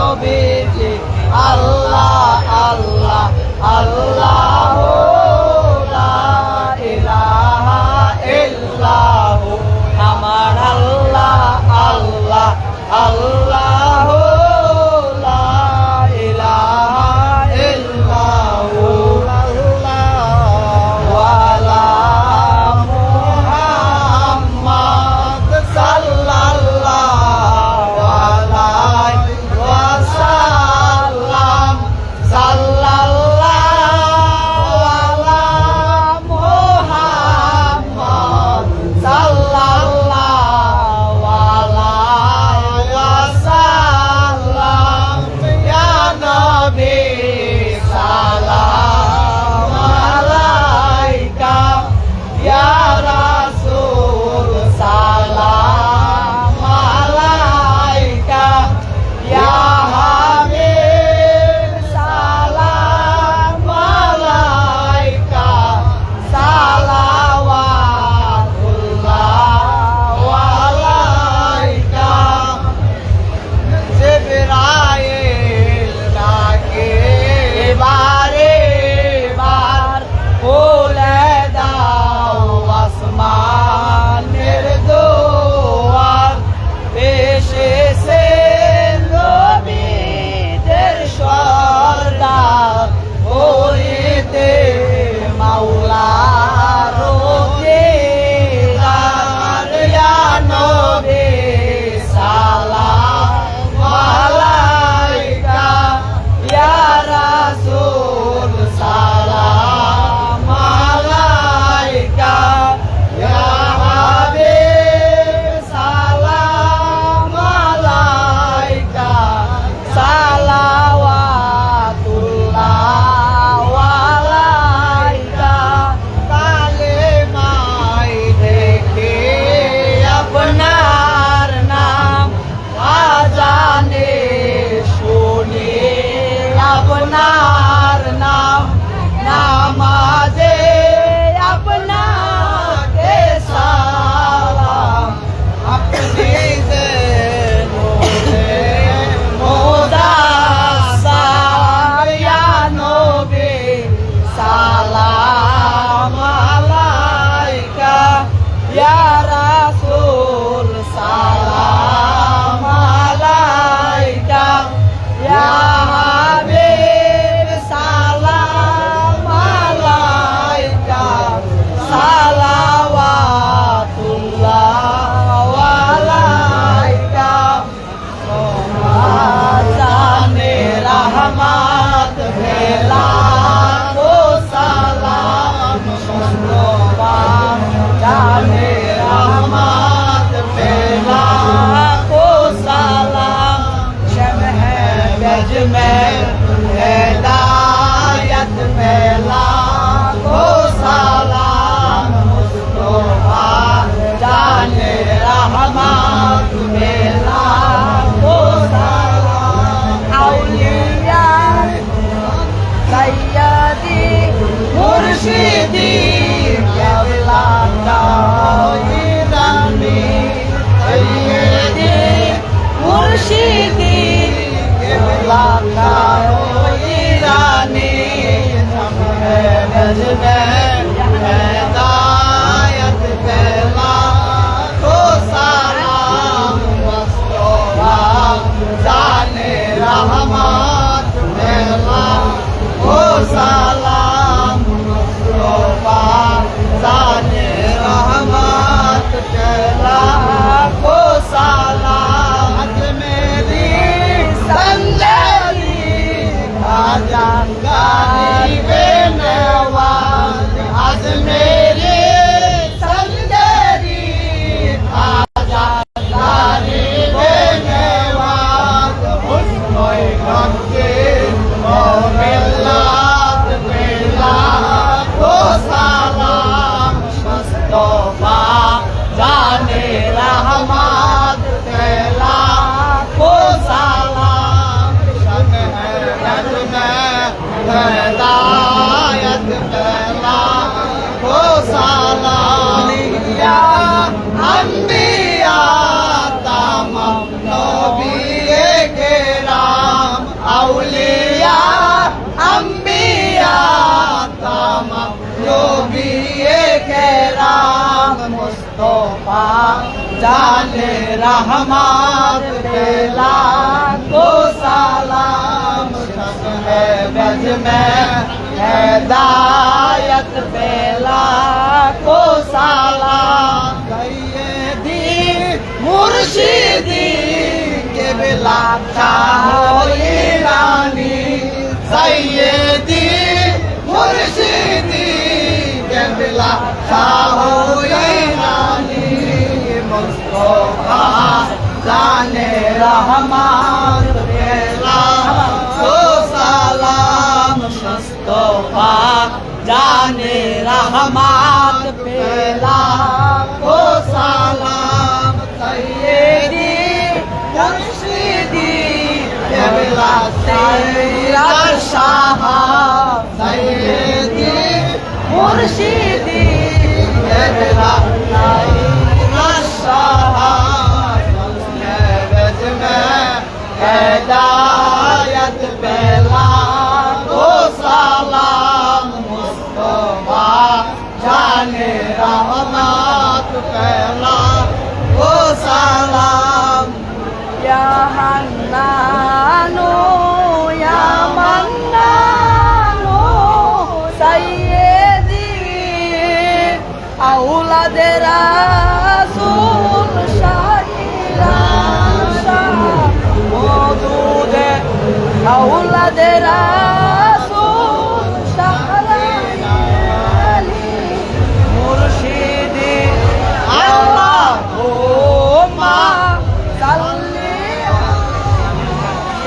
নবীজি আল্লাহ আল্লাহ আল্লাহ লা ইলাহা ইল্লাহু আমার আল্লাহ আল্লাহ আল্লাহ লা ইলাহা ইল্লাহু ওয়ালা মুহাম্মদ সাল্লাল্লাহু আলাইহি ওয়াসাল্লাম সাল্লাল্লাহু जाने रहमत पे लाखों सलाम है बज में हिदायत पे लाखों सलाम सैयदी मुर्शिदी के बिला चाहो ईरानी सैयदी मुर्शिदी के बिला चाहो ईरानी मुस्तफा जाने रहमत पे लाखों सलाम मुस्तफा जाने रहमत पे लाखों सलाम सैयदी मुर्शिदी केबला तेरा शाह सैयदी मुर्शिदी केबला तेरा शाह बज में हिदायत पे लाखों सलाम मुस्तफा जाने रहमत पे लाखों सलाम या हन्नानो या मन्नानो सैयदी औलादे रासूल शाहिरान शाह मौजूद है औलादे रासूल शाहरानी मुर्शिदी अल्लाहुम्मा सल्ली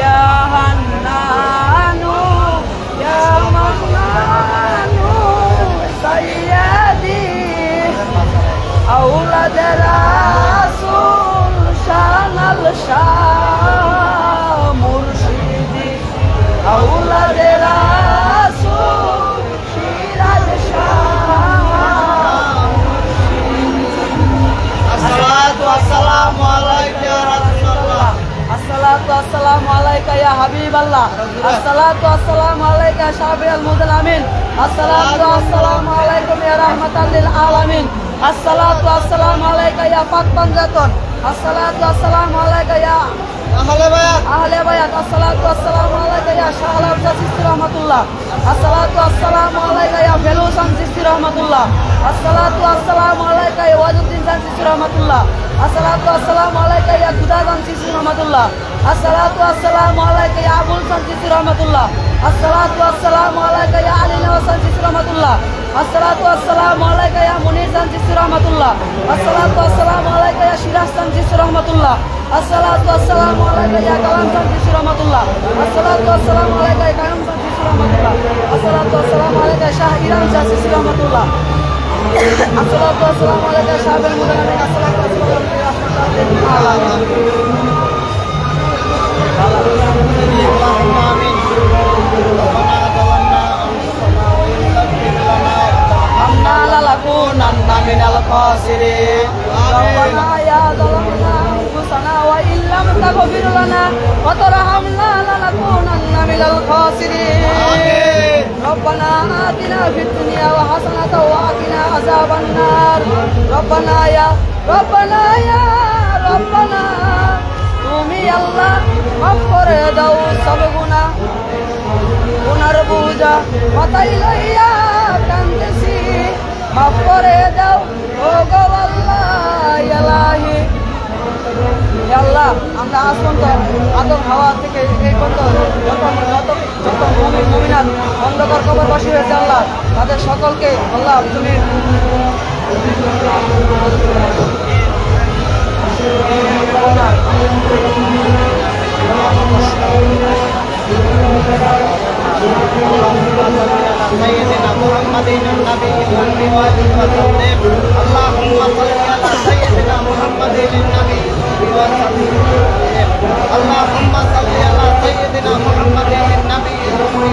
या हन्नानु या मन्नानु सैयदी औलाद रासूल शानल शाह मुर्शिदी औलाद रासूल शिराज शाह अस्सलातु वस्सलामु अलैका या रसूलल्लाह अस्सलातु वस्सलामु अलैका या हबीबल्लाह अस्सलातु वस्सलामु अलैका या शाफिअल मुदलामिन अस्सलातु वस्सलामु अलैकुम या रहमताल लिल आलामीन अस्सलातु वस्सलामु अलैका या पाक पंजातन अस्सलातु वस्सलामु अलैका या अहले बैत अस्सलातु वस्सलामु अलैका या शाह अब्जा चिश्ती रहमतुल्लाह अस्सलातु वस्सलामु अलैका या फेलुसान चिश्ती रहमतुल्लाह अस्सलातु वस्सलामु अलैका या वाजुद्दीन जान चिश्ती रहमतुल्लाह अस्सलातु वस्सलामु अलैका या खुदाजान चिश्ती रहमतुल्लाह अस्सलातु वस्सलामु अलैका या अबुल सान चिश्ती रहमतुल्लाह अस्सलातु वस्सलामु अलैका या अली नवाज चिश्ती रहमतुल्लाह अस्सलातु वस्सलामु अलैका या मुनीर जान चिश्ती रहमतुल्लाह अस्सलातु वस्सलामु अलैका या शिराज जान चिश्ती रहमतुल्लाह अस्सलातु वस्सलामु अलैका या कलाम जान चिश्ती रहमतुल्लाह अस्सलातु वस्सलामु अलैका या कायम जान चिश्ती रहमतुल्लाह अस्सलातु वस्सलामु अलैका या शाह ईरान जान चिश्ती रहमतुल्लाह अस्सलातु वस्सलामु अलैका या शाह मुदलामिन अस्सलातु वस्सलामु अलैका या रहमताल लिल आलामीन minal khasirin Rabbana ya zalamna anfusana wa illam taghfir lana wa tarhamna lanakunanna minal khasirin Rabbana atina fid dunya wa hasanatan wa qina azaban nar Rabbana ya Rabbana তুমি আল্লাহ মাফ করে দাও সব গুনাহ গুনার বোঝা মাথায় লইয়া কাঁদতেছি মাফ করে দাও ও গো আল্লাহ ইলাহি আল্লাহ আমরা আসন্ত আদম হাওয়া থেকে এই পর্যন্ত যত মুমিন মুমিনাত অন্ধকার কবরবাসী হয়েছে আল্লাহ তাদের সকলকে আল্লাহ তুমি سيدنا محمد النبي الأمي وسلم اللهم صل على سيدنا محمد النبي وسلم اللهم صل على سيدنا محمد النبي الأمي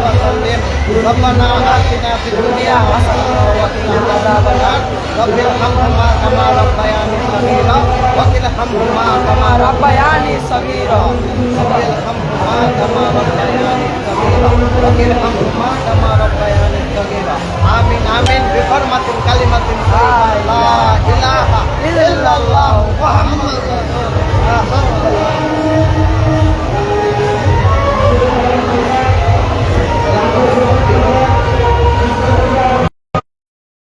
وسلم ربنا آتنا في الدنيا حسنة وقنا عذاب النار رب ارحمهما كما ربياني صغيرا وقنا ارحمهما كما ربياني صغيرا رب ارحمهما كما ربياني صغيرا وقنا ارحمهما كما ربياني صغيرا آمين آمين بحرمة كلمة لا إله إلا الله محمد رسول الله